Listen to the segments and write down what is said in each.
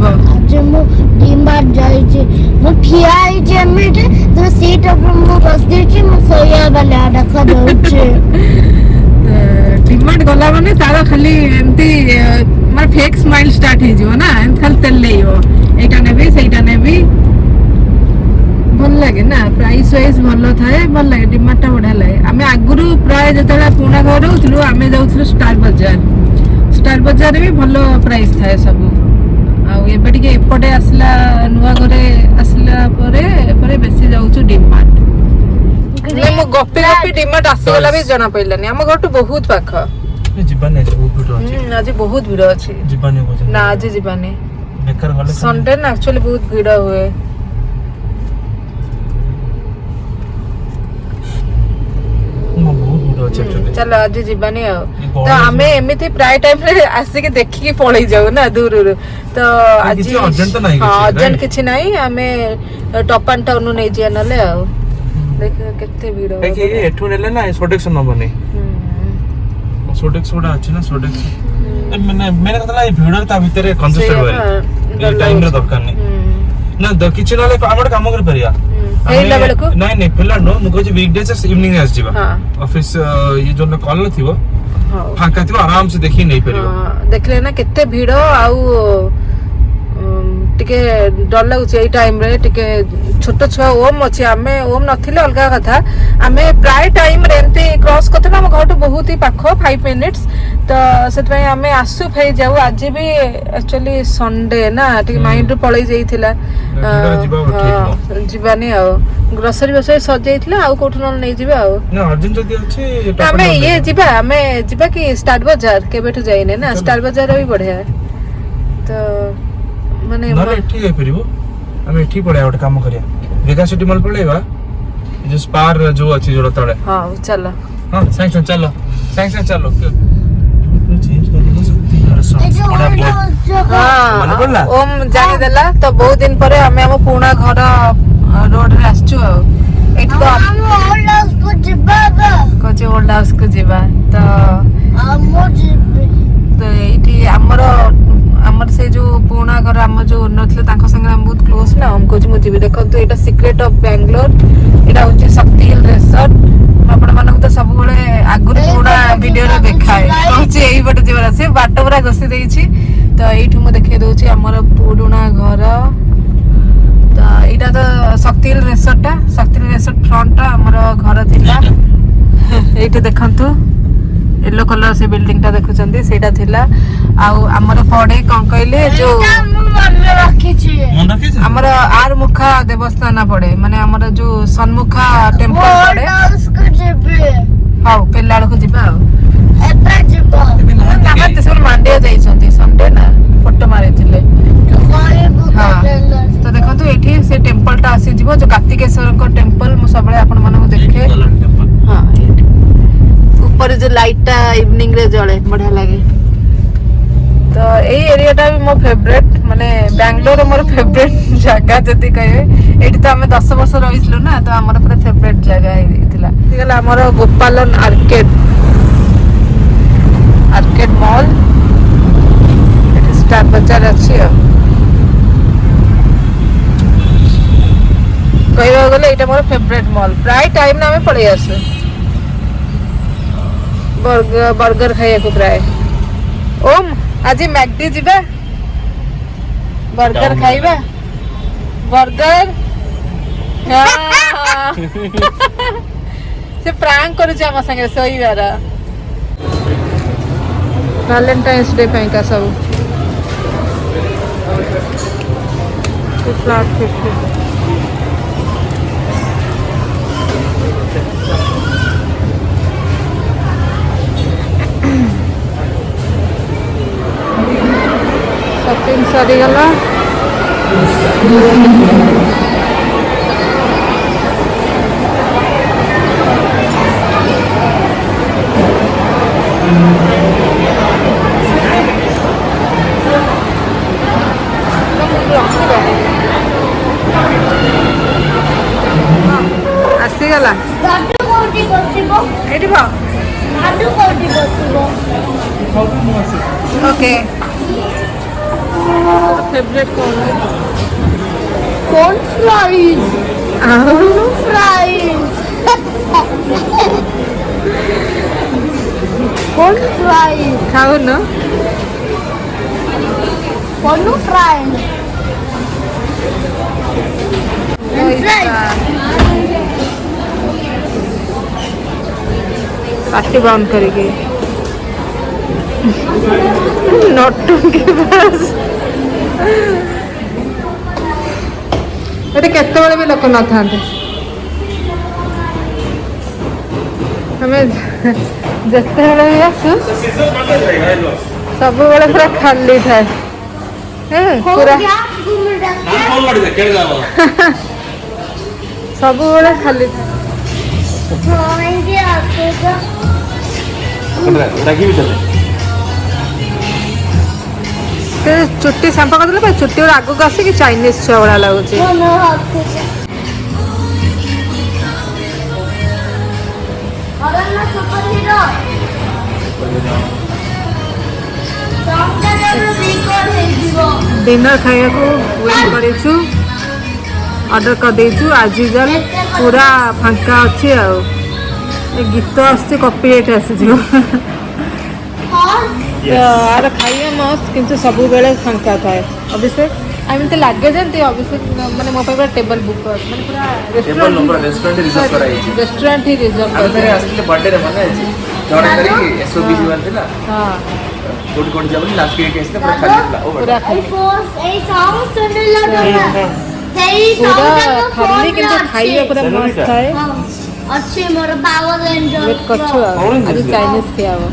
ଯିବ आज मु डीमार्ट जाई छी मु ठिया आई छी एमिटे तो सीट पर मु बस दी छी मु सोया वाला देखा दउ छी डीमार्ट गला माने तारा खाली एमती मार फेक स्माइल स्टार्ट हे जिवो ना एम खाली तेल लेइयो एटा नेबी सेटा नेबी भल लगे ना प्राइस वाइज भल थाए भल लगे डीमार्ट टा बढ़िया लगे आमे आगुरु प्राय जतला पुना घर रहउथलु आमे जाउथलु स्टार बाजार भी भल प्राइस थाए सब आ एबे टिके एपटे आसला नुवा घरे आसला परे बेसी जाउछु डीमार्ट ने मो गप्पे गप्पे डीमार्ट आसी गला भी जना पइलानी हम घर तो बहुत पाख जीवानी बहुत भीड़ अछि आज बहुत भीड़ अछि जीवानी को ना आज जीवानी बेकार गले संडे ना एक्चुअली बहुत भीड़ हुए चलो आज जीवानी तो आमे एमिति प्राय टाइम रे आसी के देखि के पळै जाऊ ना दूर तो आज अर्जेंट किछि नाही आमे टॉप एंड टाउन नै जिया नले आ देख केते भीड़ है कि एठु नेले ना सोडेक्स न बने सोडेक्स ओडा अछि ना सोडेक्स मैंने कहला ए भीड़ ता भीतर कंजेस्टेड होय ए टाइम रे दरकार नै ना द किछि नले हमर काम कर परिया ए लेवल को नहीं फिलहाल नो मुझे जी वीकडेज इवनिंग आस जीवा ऑफिस ये जो कॉल न थिवो फांका थिवो आराम से देखि नहीं परियो देखले ना केते भीड़ आउ टिके डर लागुछ ए टाइम रे टिके छोट छ ओम अछि आमे ओम नथिले अलगा कथा आमे प्राय टाइम रे एंती क्रॉस करते ना हम घर तो बहुत ही पाखो 5 मिनिट्स तो सेत भाई आमे आसु फे जाऊ आज भी एक्चुअली संडे ना टिके माइंड रो पळै जाईथिला जीवानी आ ग्रोसरी बस सजाइथिला आ कोठन नै जिबा आ ना अर्जेंट जदी अछि आमे ये जिबा कि स्टार बाजार केबेठु जाइने ना स्टार बाजार भी बढ़िया तो माने ना ठीक है फिरबो हमें ठीक पड़े ओटे काम करिया वेगा सिटी मॉल पड़ेगा जो स्पार जो अछि जोड़ा तळे हां चलो हां सैंक्शन चलो चेंज कर दो सकती है बड़ा बहुत मन पड़ला ओम जानि देला तो बहुत दिन परे हमें हम पुणा घर रोड रे आछू एठी तो हम ओल्ड हाउस को जिबा कोचे ओल्ड हाउस को जिबा तो हम जिबे तो एठी हमर से जो पुणा घर हम जो ओनर थे तांको संगे हम बहुत क्लोज ना हम कोच मुझे भी देखो तो एटा सीक्रेट ऑफ बेंगलोर एटा होची शक्ति हिल रिसोर्ट आपण मानक तो सब बळे आगुर पुणा वीडियो रे देखाय कोचे एई बटे जेवरा से बाटो पूरा गसी देई छी तो एठु म देखे दोची हमर पुणा घर तो एटा तो शक्ति हिल रिसोर्ट फ्रंट हमर घर थिला एठे देखंतु येलो कलर से बिल्डिंग टा देखुचंदी सेटा थिला आउ हमर पडे कोन कहले जो मन रखी छी हमर आर मुखा देवस्थान पड़े माने हमर जो सन्मुखा टेम्पल पड़े उसको जिबे हाउ पेलाड़ को जिबा एता जिबो ताका तेसर मांडिया जाइछंती संडे ना फोटो मारे थिले तो देखो तो एठी से टेम्पल टा आसी जिवो जो कार्तिकेश्वर को टेम्पल मु सबले आपण मानक देखे हां ऊपर जो लाइट टा इवनिंग रे जळे बढ़िया लागे तो ए एरिया टा भी मो फेवरेट माने बेंगलोर मोर फेवरेट जगह जति कहे एठी तो हमें 10 वर्ष रहिसलो ना तो हमर पूरा फेवरेट जगह हेतिला थिला हमर गोपालन आर्केड मॉल एठी स्टार बाजार अछि कहबा गले एटा मोर फेवरेट मॉल प्राय टाइम ना हमें पड़े आसे बर्गर खाइए को प्राय ओम आज मैकडी जिबा बर्गर खाइबा बर्गर से प्रांक करू छ हम संगे सोईबार वैलेंटाइंस डे पे का सब फ्लैट 50 शॉपिंग सरी गला आसीगला गाडू कोठी बसिबो एठी बा गाडू कोठी बसिबो ओके फेवरेट कौन है? कौन फ्राइज फ्राइज कौन फ्राइज खाओ ना कौन फ्राइज पार्टी बाउंड करेगी नटू के पास केतबले भी लोक न था आम जिते भी आसु सब पूरा खाली थाए पूरा सब खाली था चुट्टी सांपा कर चुट्टी आग को आसिक चाइनीज छुआ भाया लगुच डिनर खाया वेट करूँ ऑर्डर कर देचु आज यूजुअल पूरा फांका अच्छी आ गीत आसुची कॉपीराइट आसीजिवो यार खाइए मस्त किंतु सब बेले फांका थाए अभिषेक एमती लगे जमी अभिषेक माने मो पूरा टेबल बुक कर माने पूरा रेस्टोरेंट ही रिजर्व कर बर्थडे रे मने अछि जणे करी एसओबी जीवन थिला हां कोडी कोडी जाबली लास्ट के केस पूरा खाली थिला पूरा खाली ए सॉन्ग सुन लगा पूरा खाली किंतु खाइए पूरा मस्त थाए अच्छे मोर पावर एंजॉय वेट करछु आज चाइनीज खियाबो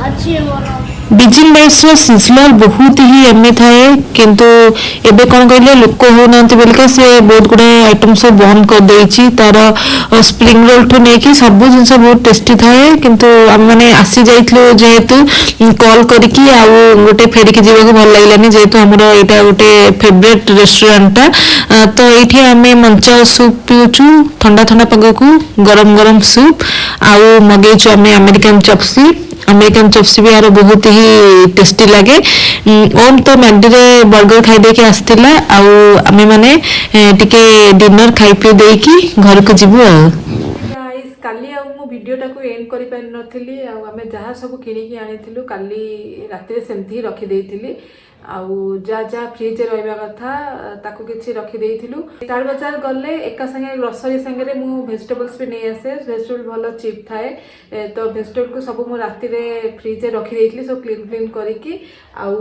अच्छे मोर बिजिल राइस रो सीजनल बहुत ही एमे थाए किंतु एबे कोन कहले लोक हो नांती बोलके से बहुत गुडे आइटम सब बंद कर देछि तार स्प्रिंग रोल ठो नेकी सब जिंस बहुत टेस्टी थाए किंतु हम माने आसी जाइतलो जेहेतु कॉल करके आ गोटे फेरी के जीवा को भल लागलानी जेहेतु हमरो एटा गोटे फेवरेट रेस्टोरेंट ता तो एठी हमें मंचा सूप पिउछु ठंडा ठंडा पग को गरम गरम सूप आ मगेछु हमें अमेरिकन चॉप्सी भी यार बहुत ही टेस्टी लगे ओम तो मैगडी रे बर्गर खाई दे के आस्तिला आउ आमे माने टिके डिनर खाई पी दे की घर को जिबु गाइस काली आ मो वीडियो टाको एंड करि पार नथिली आ आमे जहा सब किनि की आनिथिलु काली राती सेमथि रखि देइथिली आउ जा जा फ्रिज रहिबा कथा ताको किछि रखि देइथिलु स्टार बाजार गले एका संगे ग्रोसरी संगे रे मु वेजिटेबल्स भी नै आसे वेजिटेबल भलो चीप थाए तो वेजिटेबल को सब मु राती रे फ्रिज रे रखि देइथिली सब क्लीन करिकी आउ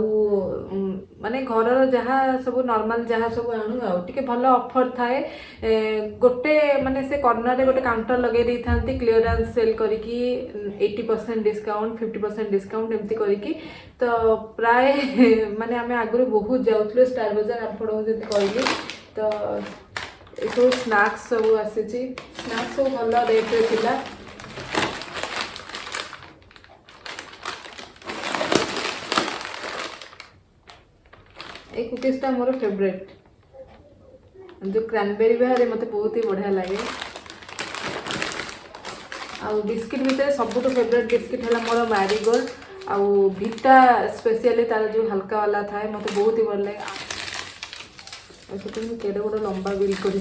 माने घर रो जहा सब नॉर्मल जहा सब आनु आ टिके भलो ऑफर थाए गोटे माने से कॉर्नर रे गोटे काउंटर लगे दै थांती क्लियरेंस सेल करिकी 80% डिस्काउंट 50% डिस्काउंट एमती करिकी तो प्राय माने आमे आगुरु बहुत जाउथलो स्टार बाजार आपड़ो जति कहली तो एसो स्नैक्स सब आसीची स्नैक्स सब भलो रेट रे थिला ए कुकीज टा मोर फेवरेट जो क्रैनबेरी बाहर मते बहुत ही बढ़िया लगे आ बिस्किट भीतर सबुठ फेवरेट बिस्किट है मोर मैरीगोल्ड आउ भिटा स्पेशली तार जो हल्का वाला थाए मत बहुत ही भल लगे केड़े गोटे लंबा बिल कर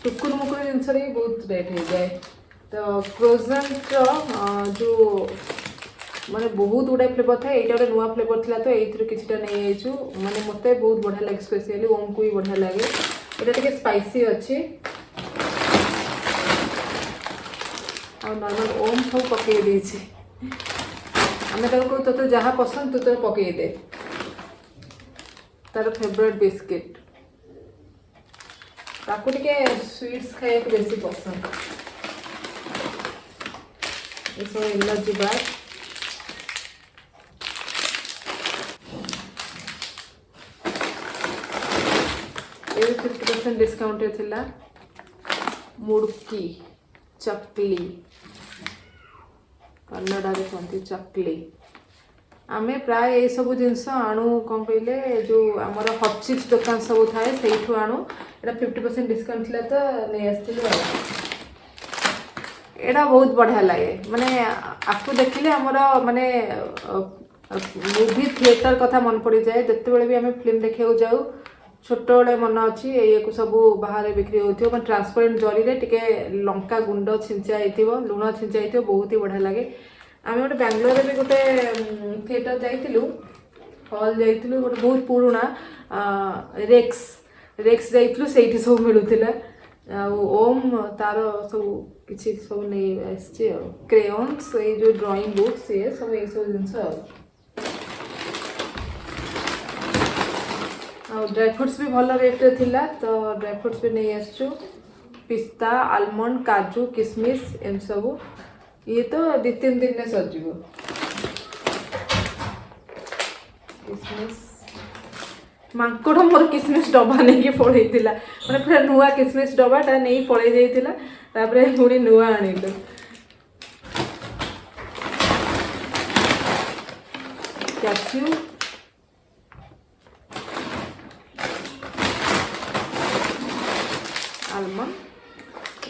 टुकुर मुकुर जिनस बहुत रेट हो जाए तो फ्रोजन जो माने बहुत गुड़ा फ्लेवर था यहाँ गोटे नुआ फ्लेवर था तो ये किसी नहीं आईचु माने मत बहुत बढ़िया लगे स्पेशली ओम को भी बढ़िया लगे यहाँ टे स्पाइसी अच्छी नॉर्मल ओम सब पकई देछि आम कहू तो जहाँ पसंद तू तो पकई दे तार फेवरेट बिस्किट ताकू टिके स्वीट्स खाया बेसी पसंद ये सब एनर्जी बार ये 50% डिस्काउंट थिला मुड़की चकली कन्नड़ा रे कहते चकली आमे प्राय ये सब जिनस आणु कौन कहले जो आमर हट चिप्स दुकान सब थाए से आणु एटा 50% डिस्काउंट थिला तो नहीं आसथिलु एटा बहुत बढ़िया लगे माने आपको देखिले आमर माने मुवी थिएटर कथा मन पड़ जाए जिते भी आम फिल्म देखा जाऊ छोट बड़े मन अच्छी ये सब बाहर बिक्री होती मैं ट्रांसपेरेंट जरी टिके लंका गुंड छिंचा लुण छिंचा बहुत ही बढ़िया लगे आम गोटे बांग्लोर भी गोटे थिएटर जाइलु हल जाइलु गोटे बहुत पुराना रेक्स जाइलु से सब मिलूला ओम तार सब किसी सब नहीं क्रेयन्स ये जो ड्राइंग बुक्स ये सब जिनस ड्राई फ्रुट्स भी भल रेट थिला तो ड्राई फ्रुट्स भी नहीं आसचु पिस्ता आलमंड काजू किशमिश एम सब ये तो 2-3 दिन में सजिव किशमिश मांकड़ मोर किशमिश डब्बा नहीं पड़े मैंने पूरा नुआ किशमिश डब्बाटा नहीं पड़े जाता पुणी नुआ आणिलु कैश्यू आलमंड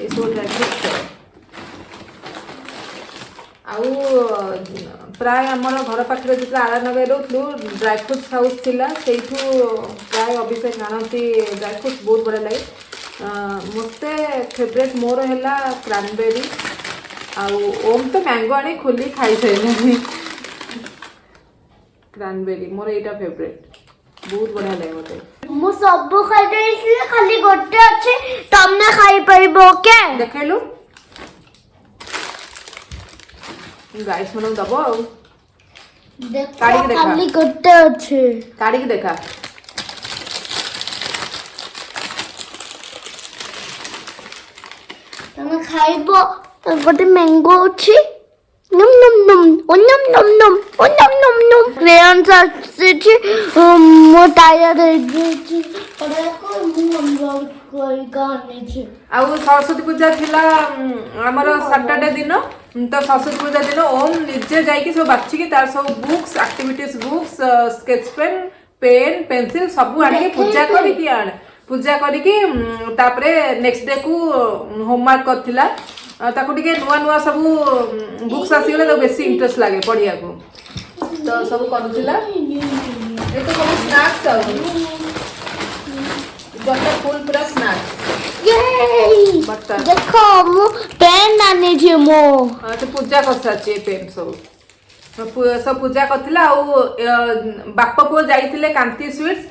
ये सब ड्राई फ्रुट्स आउ प्राय आमर घर पाखे जो आरानगर रोलु ड्राई फ्रुट्स हाउस थिला से प्राय अभिषेक आनती ड्राई फ्रुट्स बहुत बढ़िया लगे मते फेवरेट मोर है क्रैनबेरी आउ ओम तो मैंगो आनी खोली खाई सारे क्रैनबेरी मोर यहाँ फेवरेट बहुत बढ़िया लगे मते मु सब खाई देइछि खाली गोटे अछि तमने खाई परिबो के देखैलु गाइस मन दबो देखो काढ़ी के देखा। खाली गोटे अछि काढ़ी के देखा तमे खाइबो गोटे मैंगो अछि नम नम नम ओ नम नम नम ओ नम नम नम क्रेयन्स अछि मो टायर अछि पड़े को मु हम कोई गाने छी आउ सरस्वती पूजा थिला हमर सैटरडे दिन तो सरस्वती पूजा दिन ओम निजे जाइए सब बाछिकी तार सब books activities books sketch pen pencil सब आनी पूजा करिकी आने पूजा करिकी तापरे नेक्स्ट डे को होमवर्क करथिला ताको टिके नुआ नुआ सब बुक्स आसीगले तो बेसी इंटरेस्ट लागे पढ़िया को तो सब करूथिला ए तो सब स्नैक्स जटा फुल पूरा स्नैक्स ये बटर देखो मु पेन आने छी मो हाँ तो पूजा कर साची पेन सब पूजा करथिला बाप पुओ जाइथिले कांति स्वीट्स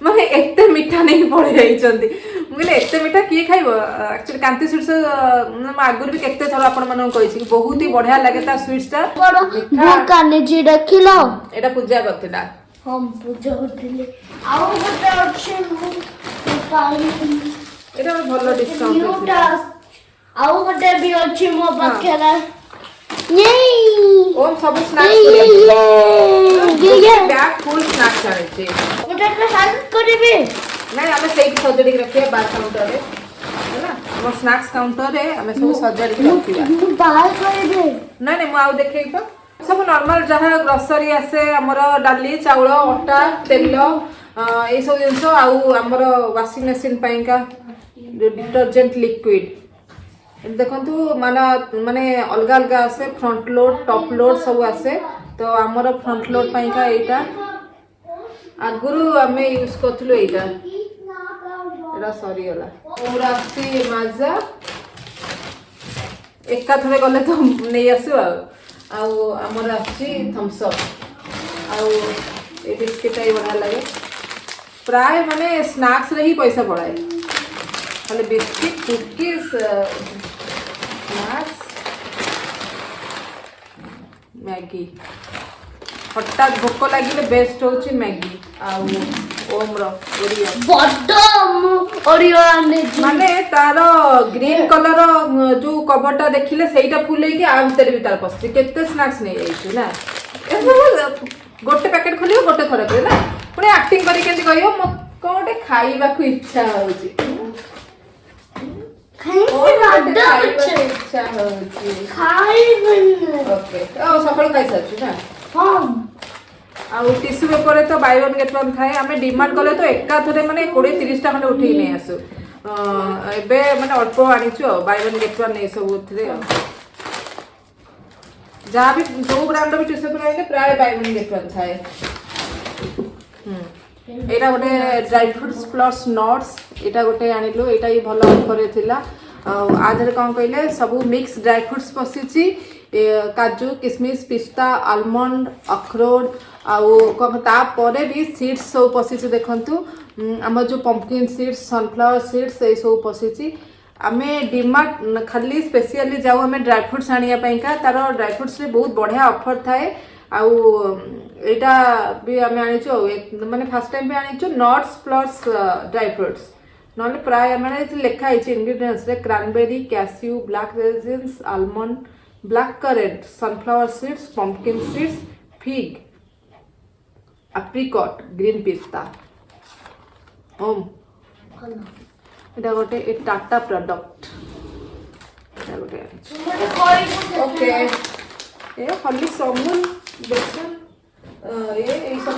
माने एते मीठा नहीं पड़े जाइछंती मुझे एते मीठा किए खाइबो एक्चुअली कांति स्वीट्स आगुर भी केते थर आपण मन कहिछि बहुत ही बढ़िया लागे ता स्वीट्स ता बड़ बुक आने छी देखिलो एटा पूजा करथिला हम पूजा करथिले आउ गोटे अछि मु पाई एटा भलो डिस्काउंट न्यूटा आउ गोटे भी अछि मो पाखेरा ये ओम सब स्नैक्स ये बैग फुल स्नैक्स आने छी गोटे का हेल्प करबे नहीं आमे सेही सजड़ी के रखिए बार काउंटर रे हैना हम स्नैक्स काउंटर रे आमे सब सजड़ी के रखिया मु बाहर करबे नहीं नहीं मु आउ देखे तो सब नॉर्मल जहाँ ग्रोसरी आसे हमर डाली चाउल अटा तेल ये सब जिनस आउ हमर वाशिंग मशीन पाइका जो डिटर्जेंट लिक्विड देखंतु माने अलग अलग आसे फ्रंट लोड टॉप लोड सब आसे तो हमर फ्रंट लोड पाइका एटा आगुरु आमे यूज करथलो एटा एटा सरी गला पूरा सी माजा एका थरे गले तो नहीं आसु आउ आमर आसी थम्स अप आउ ए बिस्किट आई बढ़िया लगे प्राय माने स्नैक्स रे ही पैसा पड़ाए खाली बिस्किट कुकीज स्नैक्स मैगी हठात भोक लगे बेस्ट होची मैगी आउ ओमरो ओरियो बड़ मु ओरियो आने छी माने तार ग्रीन कलर जो कवरटा देखिले सेटा फुल होई कि आ भीतर भी तार पस्ती केते स्नैक्स नहीं जाइछु ना ए सब गोटे पैकेट खोलियो गोटे थरे करे ना पुणे एक्टिंग करी केंती कहियो म कोटे खाइबा को इच्छा होची खाई इच्छा होची खाई ओके ओ सफल खाइ साचु ना हां आउ टिश्यू पेपर तो बाय वन गेट वन थाए आमे डिमांड कले तो एका थरे माने 20-30 टा खंडे उठेई नै आसु एबे माने अल्प आनिछु बाय वन गेट वन ए सब उथरे जहाँ भी जो ब्रांड भी टिश्यू पेपर आइले प्राय बाय वन गेट वन थाए। एटा गोटे ड्राई फ्रूट्स प्लस नट्स एटा गोटे आनिलु एटा ही भल ऑफर थिला। आधे कौन कहले सब मिक्स ड्राई फ्रूट्स पशिची काजू किशमिश पिस्ता आलमंड अखरोट आउे भी सीड्स सब पशिची देखंतु आम जो पंपकिन सीड्स सनफ्लावर सीड्स ये सब पशिची। आमे डीमार्ट खाली स्पेशली जाऊ आमे ड्राई फ्रूट्स आनिया पाइका तार ड्राई फ्रूट्स रे बहुत बढ़िया ऑफर थाए। आउ एटा भी आमे आनिचो माने फर्स्ट टाइम भी आनिचो नट्स प्लस ड्राई फ्रूट्स नले प्राय आमे लेखा है इंग्रेडिएंट्स रे cranberry cashew black resins almond black currant sunflower seeds pumpkin seeds fig apricot green पिस्ता ओम এটা গোটে এ টাটা প্রোডক্ট এটা গোটে ওকে এ হরলিক্স অমুল বেসন এই সব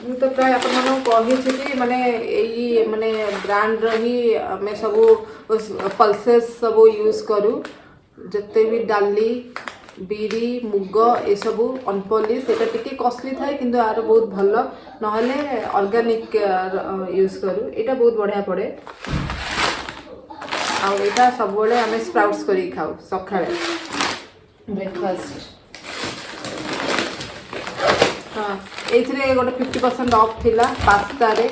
ମୁଁ ତ ପ୍ରାୟ ଆପଣମାନଙ୍କୁ କହିଛି କି ମାନେ ଏଇ ମାନେ ବ୍ରାଣ୍ଡର ହିଁ ଆମେ ସବୁ ପଲ୍ସେସ୍ ସବୁ ୟୁଜ୍ କରୁ ଯେତେ ବି ଡାଲି ବିରି ମୁଗ ଏସବୁ ଅନପଲିସ୍ ଏଇଟା ଟିକେ କଷ୍ଟଲି ଥାଏ କିନ୍ତୁ ଆର ବହୁତ ଭଲ ନହେଲେ ଅର୍ଗାନିକ୍ ୟୁଜ୍ କରୁ ଏଇଟା ବହୁତ ବଢ଼ିଆ ପଡ଼େ। ଆଉ ଏଇଟା ସବୁବେଳେ ଆମେ ସ୍ପ୍ରାଉଟ୍ସ କରିକି ଖାଉ ସକାଳେ ବ୍ରେକଫାଷ୍ଟ। हाँ ये गोटे 50% ऑफ थिला पास्ता रे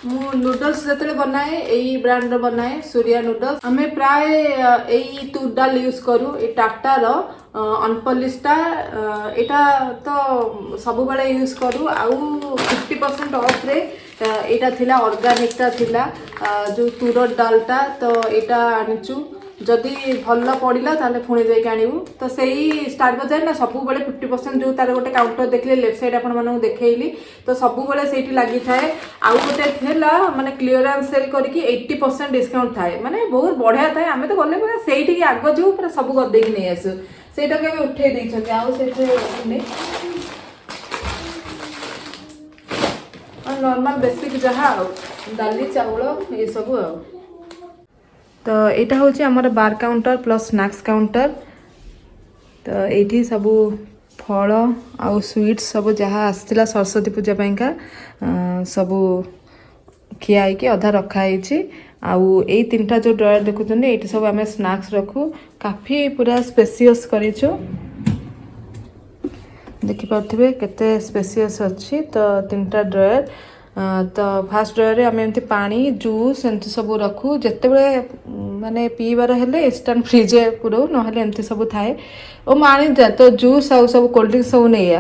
मु नूडल्स जतले बनाए यही ब्रांड बनाए सूर्या नूडल्स आमे प्राय यही तूर डाल यूज करू ए टाटा रो अनपॉलिशटा एटा तो सब बेले यूज करू आउ 50% ऑफ रे एटा थिला ऑर्गेनिक टा थिला जो तूर डालटा तो एटा आनिचु जदि भल पड़ा ताले पुणी जाइक आणु तो सही स्टार बजार ना सब बेले 50% जो तार गोटे काउंटर देखले लेफ्ट साइड आपण मानू देखैली तो सब बेले सेठी लागि थाए आउ गोटे थेला माने क्लियरेंस सेल करके 80% डिस्काउंट थाए माने बहुत बढ़िया थाए आमे तो गले पूरा सेठी के आगो जो पूरा सब कर देख नै आसु सेटा के उठे दै छथि आउ सेठे नै नॉर्मल बेसिक जहा दाली चावल ये सब तो यहाँ हूँ आमर बार काउंटर प्लस स्नैक्स काउंटर तो ये सब फल आउ स्वीट्स सब जहाँ आसला सरस्वती पूजा पाइंका सब खियाई के अधा रखाई आउ ये तीनटा जो ड्रॉयर देखुं ये सब आम स्नैक्स रखू काफी पूरा स्पेसियस करूँ देखिपे केते स्पेसियस अच्छी तो तीनटा ड्रॉयर तो फास्ट ड्रॉयर आम एमती पानी जूस एमती सब रखू जिते माने पीबार हेले इंस्टांट फ्रिज पुरो ना एमती सब थाए ओ मानी जा तो जूस आउ सब कोल्ड ड्रिंक्स सब नहीं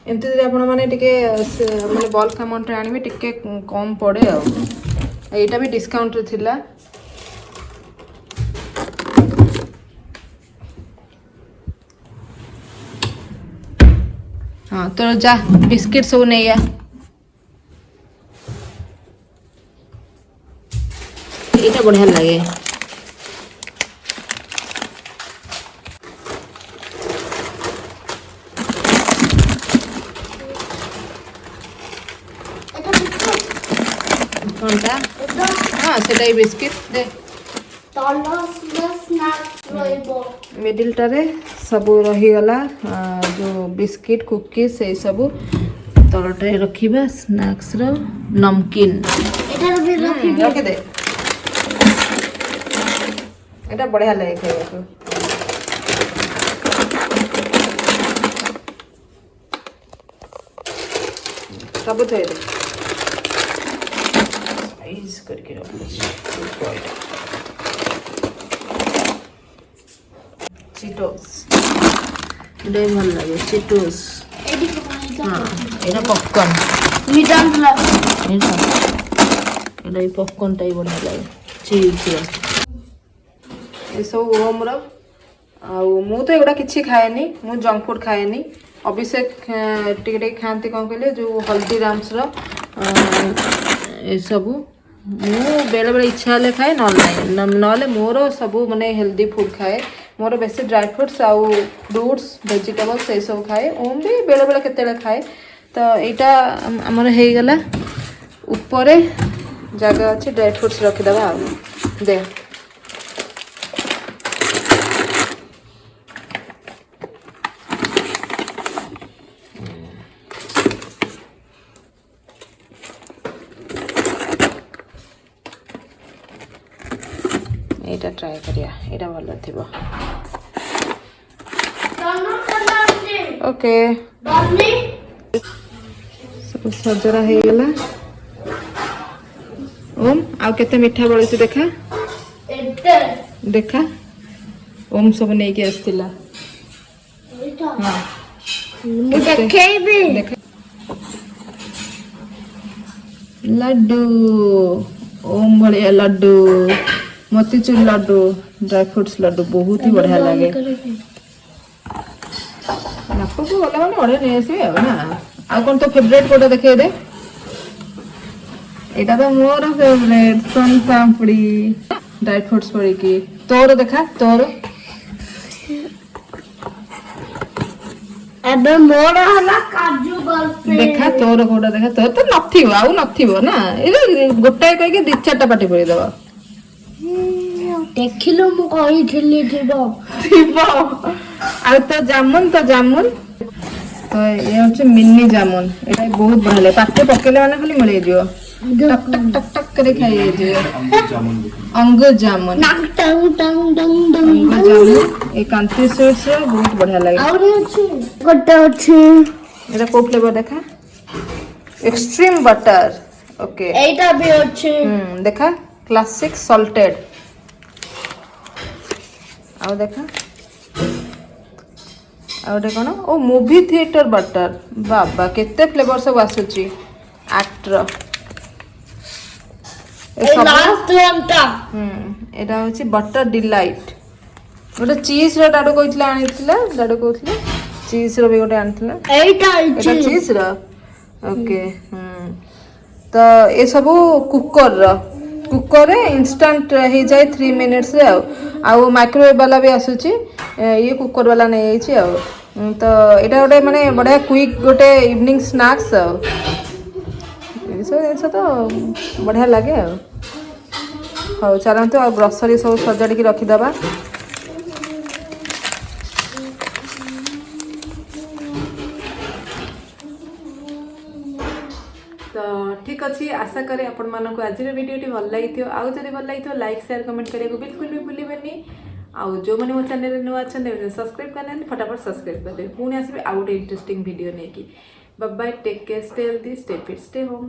एमती आप माने माने बल्क अमाउंट आने टिके कम पड़े आईटा भी डिस्काउंट थिला हाँ तो जा बिस्किट सब नहीं आ ये बढ़िया लगे कौनटा हाँ से बिस्किट दे मिडिल टारे सब रहीगला जो बिस्किट कुकीज से सब तलटे रखा स्नैक्स रो नमकीन रखे दे एटा बढ़िया लगे खाइबा सब थोड़े दे साइज करके रख चिटोस डे भल लगे चिटोस हाँ एटा पॉपकॉर्न एटा पॉपकॉर्न टाइप बढ़िया लगे चीज ये सब होम रो मु तो एगुड़ा किसी खाएनी मु जंक फूड खाएनी अभिषेक टिके खाती कौन कहले जो हल्दीराम्स रो ये सब मु बेले बेले इच्छा हेले खाए ना मोर सब माने हेल्दी फूड खाए मोर बेसी ड्राई फ्रुट्स आउ फ्रुट्स वेजिटेबल्स ये सब खाए ओम भी बेले बेले केते खाए तो एटा हमर हे गला ऊपर जगह अच्छे ड्राई फ्रुट्स रखिदेवा दे एटा ट्राई करिया एटा भलो थिबो ओके सब सजरा हे गेला ओम आउ केते मिठा बळसी देखा देखा ओम सब नै के आस्तिला हां देखेबी देखा लड्डू ओम बढ़िया लड्डू मोतीचूर लड्डू ड्राई फ्रूट्स लड्डू बहुत ही बढ़िया लगे नापको गला माने ऑर्डर नहीं आसे ना आ कोन तो फेवरेट कोटा देखे दे एटा तो मोर फेवरेट सोन पापड़ी ड्राई फ्रूट्स पड़ी की तोर देखा तोर एबे मोर हला काजू बर्फी देखा तोर कोटा देखा तोर तो नथिबो आउ नथिबो ना ए गोटाए कहि के दी चारटा पाटी पड़ी दबा देखिलो मु कहिथिली थिबो थिबो आ तो जामुन तो ये होचे मिनी जामुन एटा बहुत बढ़िया लगे पाटे पकेले माने खाली मिले जियो टक टक टक टक करे खाइए जियो अंगूर जामुन टंग टंग टंग टंग अंगूर जामुन ए कांट्री स्वीट्स रे बहुत बढ़िया लगे और अछि गोटे अछि एटा को फ्लेवर देखा एक्सट्रीम बटर ओके एटा भी अछि देखा क्लासिक सॉल्टेड आउ देखा आउटे कौन ओ मूवी थिएटर बटर बाबा केते फ्लेवर सब आसुची एक्टर ए लास्ट वन टा एटा होची बटर डिलाइट गोटे चीज रो डाडो कइतला आनितला डाडो कहतले चीज रो भी गोटे आनितला एटा एटा अछि चीज रो ओके तो ये सब कुकर रे इंस्टेंट हे जाए 3 मिनिट्स रे आउ माइक्रोवेव वाला भी आसुची ये कुकर वाला नहीं आइछि तो एटा गोटे माने बड़ा क्विक गोटे इवनिंग स्नैक्स सब तो बढ़िया लगे हाँ चलते आ ग्रोसरी सब सजाड़ी रखीदबा तो ठीक अच्छे आशा करे आपण मानक आज वीडियो भल लगी आउ जब भल लगी लाइक शेयर कमेंट करने बिल्कुल भी भूलें आउ जो मैंने मो चैनल नुआ अच्छा सब्सक्राइब करना फटाफट सब्सक्राइब कर दे पुणी आसबे आउ गोटे इंटरेस्टिंग वीडियो नहीं कि bye bye take care stay healthy stay fit stay home.